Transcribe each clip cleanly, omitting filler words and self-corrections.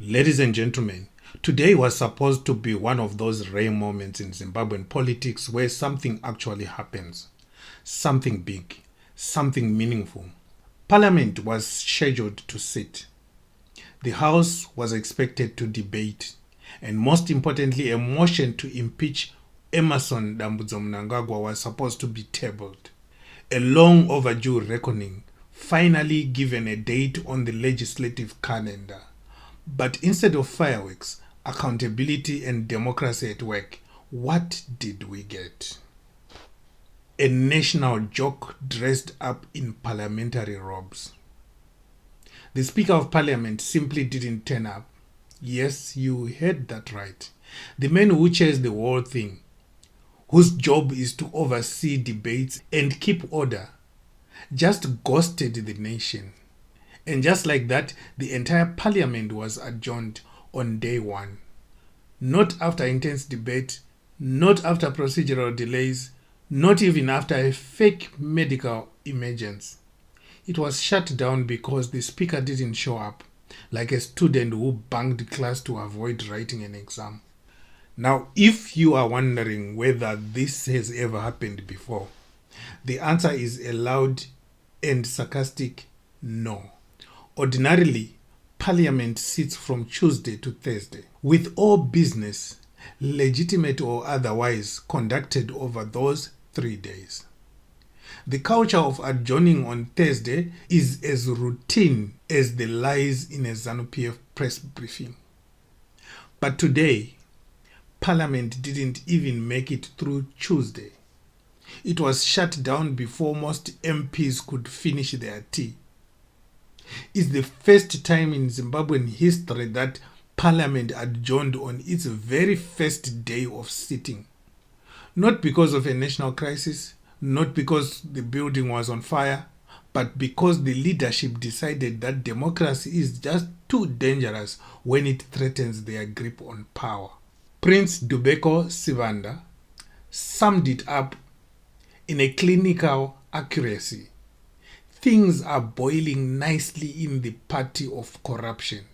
Ladies and gentlemen, today was supposed to be one of those rare moments in Zimbabwean politics where something actually happens. Something big, something meaningful. Parliament was scheduled to sit. The House was expected to debate, and most importantly, a motion to impeach Emmerson Dambudzo Mnangagwa was supposed to be tabled. A long overdue reckoning, finally given a date on the legislative calendar. But instead of fireworks, accountability and democracy at work, what did we get? A national joke dressed up in parliamentary robes. The Speaker of Parliament simply didn't turn up. Yes, you heard that right. The man who chairs the whole thing, whose job is to oversee debates and keep order, just ghosted the nation. And just like that, the entire parliament was adjourned on day one. Not after intense debate, not after procedural delays, not even after a fake medical emergency. It was shut down because the speaker didn't show up, like a student who bunked class to avoid writing an exam. Now, if you are wondering whether this has ever happened before, the answer is a loud and sarcastic no. Ordinarily, Parliament sits from Tuesday to Thursday, with all business, legitimate or otherwise, conducted over those 3 days. The culture of adjourning on Thursday is as routine as the lies in a ZANU PF press briefing. But today, Parliament didn't even make it through Tuesday. It was shut down before most MPs could finish their tea. It's the first time in Zimbabwean history that Parliament adjourned on its very first day of sitting. Not because of a national crisis, not because the building was on fire, but because the leadership decided that democracy is just too dangerous when it threatens their grip on power. Prince Dubeko Sivanda summed it up in a clinical accuracy. Things are boiling nicely in the party of corruption.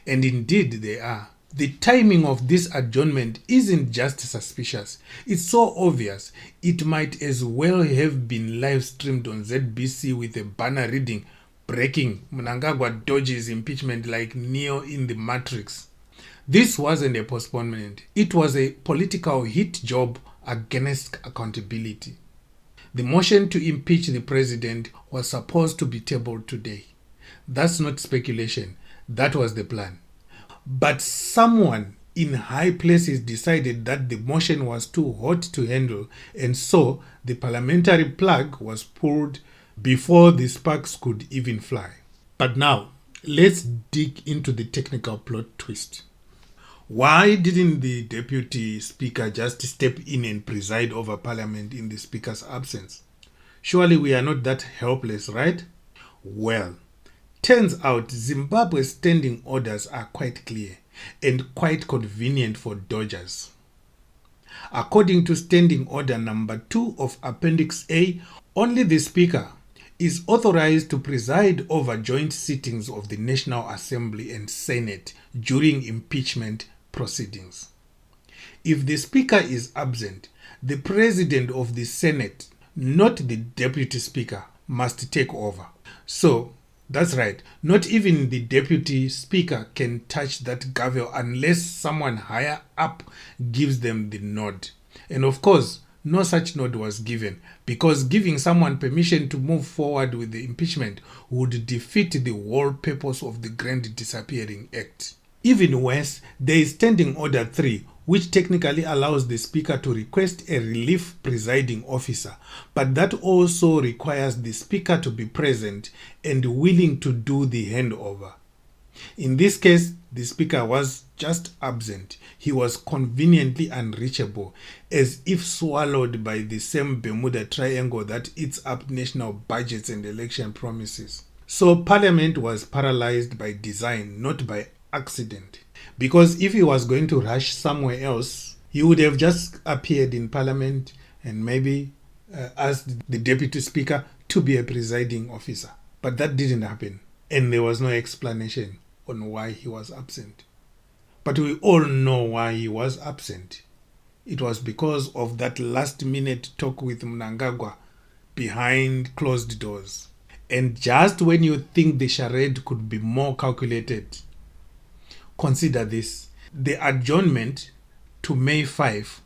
And indeed they are. The timing of this adjournment isn't just suspicious. It's so obvious. It might as well have been live streamed on ZBC with a banner reading, "Breaking, Mnangagwa dodges impeachment like Neo in the Matrix." This wasn't a postponement. It was a political hit job against accountability. The motion to impeach the president was supposed to be tabled today. That's not speculation. That was the plan. But someone in high places decided that the motion was too hot to handle, and so the parliamentary plug was pulled before the sparks could even fly. But now, let's dig into the technical plot twist. Why didn't the deputy speaker just step in and preside over parliament in the speaker's absence? Surely we are not that helpless, right? Well, turns out Zimbabwe's standing orders are quite clear and quite convenient for dodgers. According to Standing Order number 2 of Appendix A, only the speaker is authorized to preside over joint sittings of the National Assembly and Senate during impeachment proceedings. If the speaker is absent, the president of the Senate, not the deputy speaker, must take over. So, that's right, not even the deputy speaker can touch that gavel unless someone higher up gives them the nod. And of course, no such nod was given, because giving someone permission to move forward with the impeachment would defeat the whole purpose of the Grand Disappearing Act. Even worse, there is Standing Order 3, which technically allows the speaker to request a relief presiding officer, but that also requires the speaker to be present and willing to do the handover. In this case, the speaker was just absent. He was conveniently unreachable, as if swallowed by the same Bermuda Triangle that eats up national budgets and election promises. So Parliament was paralyzed by design, not by accident. Because if he was going to rush somewhere else, he would have just appeared in Parliament and maybe asked the deputy speaker to be a presiding officer. But that didn't happen, and there was no explanation on why he was absent. But we all know why he was absent. It was because of that last-minute talk with Mnangagwa behind closed doors. And just when you think the charade could be more calculated, consider this. The adjournment to May 5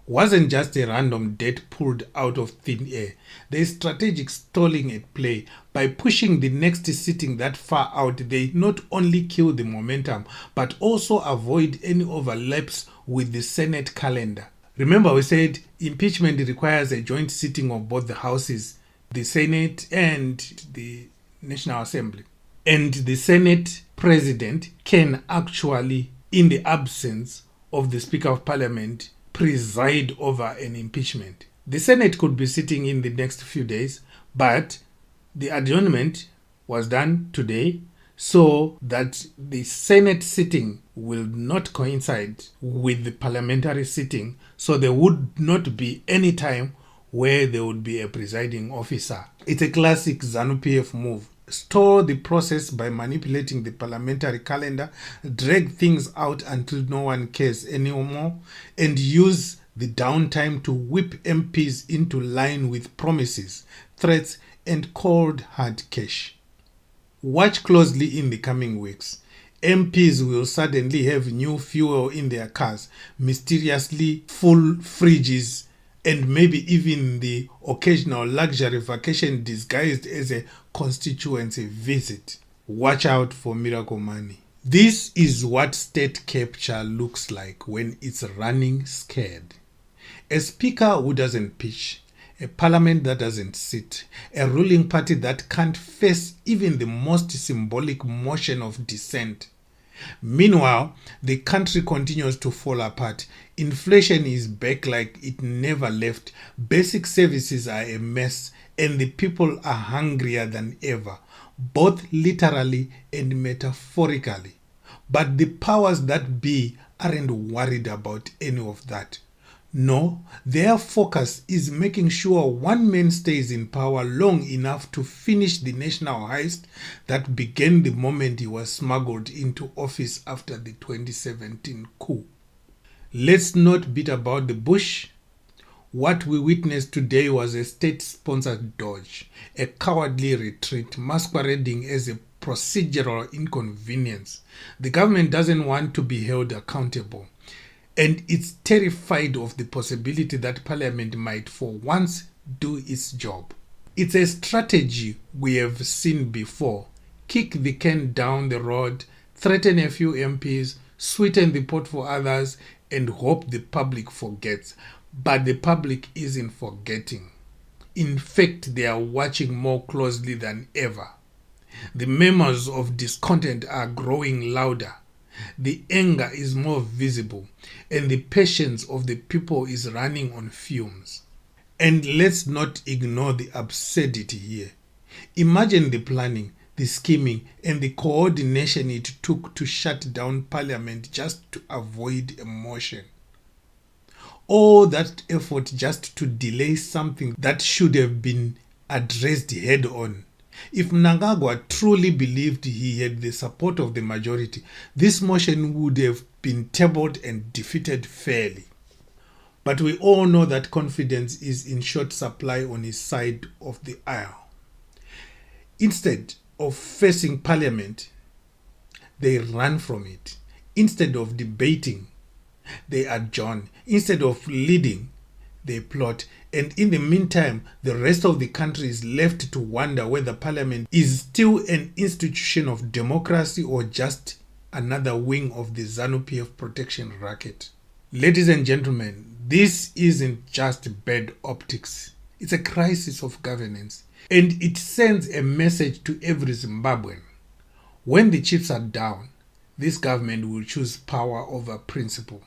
wasn't just a random date pulled out of thin air. There's strategic stalling at play. By pushing the next sitting that far out, they not only kill the momentum, but also avoid any overlaps with the Senate calendar. Remember, we said impeachment requires a joint sitting of both the houses, the Senate and the National Assembly. And the Senate president can actually, in the absence of the Speaker of Parliament, preside over an impeachment. The Senate could be sitting in the next few days, but the adjournment was done today so that the Senate sitting will not coincide with the parliamentary sitting, so there would not be any time where there would be a presiding officer. It's a classic ZANU PF move. Store the process by manipulating the parliamentary calendar, drag things out until no one cares anymore, and use the downtime to whip MPs into line with promises, threats, and cold hard cash. Watch closely in the coming weeks. MPs will suddenly have new fuel in their cars, mysteriously full fridges, and maybe even the occasional luxury vacation disguised as a constituency visit. Watch out for miracle money. This is what state capture looks like when it's running scared. A speaker who doesn't pitch, a parliament that doesn't sit, a ruling party that can't face even the most symbolic motion of dissent. Meanwhile, the country continues to fall apart. Inflation is back like it never left. Basic services are a mess, and the people are hungrier than ever, both literally and metaphorically. But the powers that be aren't worried about any of that. No, their focus is making sure one man stays in power long enough to finish the national heist that began the moment he was smuggled into office after the 2017 coup. Let's not beat about the bush. What we witnessed today was a state-sponsored dodge, a cowardly retreat masquerading as a procedural inconvenience. The government doesn't want to be held accountable, and it's terrified of the possibility that Parliament might for once do its job. It's a strategy we have seen before. Kick the can down the road, threaten a few MPs, sweeten the pot for others, and hope the public forgets. But the public isn't forgetting. In fact, they are watching more closely than ever. The murmurs of discontent are growing louder. The anger is more visible, and the patience of the people is running on fumes. And let's not ignore the absurdity here. Imagine the planning, the scheming, and the coordination it took to shut down Parliament just to avoid a motion. All that effort just to delay something that should have been addressed head on. If Mnangagwa truly believed he had the support of the majority, this motion would have been tabled and defeated fairly. But we all know that confidence is in short supply on his side of the aisle. Instead of facing Parliament, they run from it. Instead of debating, they adjourn. Instead of leading, they plot. And in the meantime, the rest of the country is left to wonder whether Parliament is still an institution of democracy or just another wing of the ZANU PF protection racket. Ladies and gentlemen, this isn't just bad optics. It's a crisis of governance. And it sends a message to every Zimbabwean. When the chips are down, this government will choose power over principle,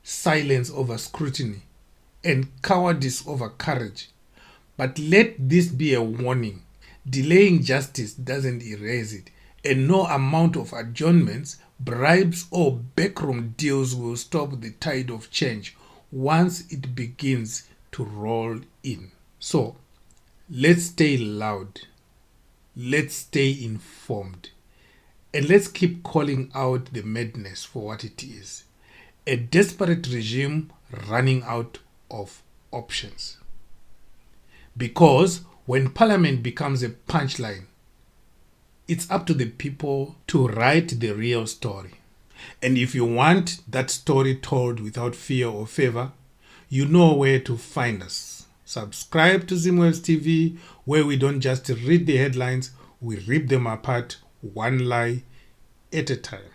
silence over scrutiny, and cowardice over courage. But let this be a warning. Delaying justice doesn't erase it, and no amount of adjournments, bribes, or backroom deals will stop the tide of change once it begins to roll in. So, let's stay loud. Let's stay informed. And let's keep calling out the madness for what it is: a desperate regime running out of options. Because when Parliament becomes a punchline, it's up to the people to write the real story. And if you want that story told without fear or favor, you know where to find us. Subscribe to Zimwaves TV, where we don't just read the headlines, we rip them apart one lie at a time.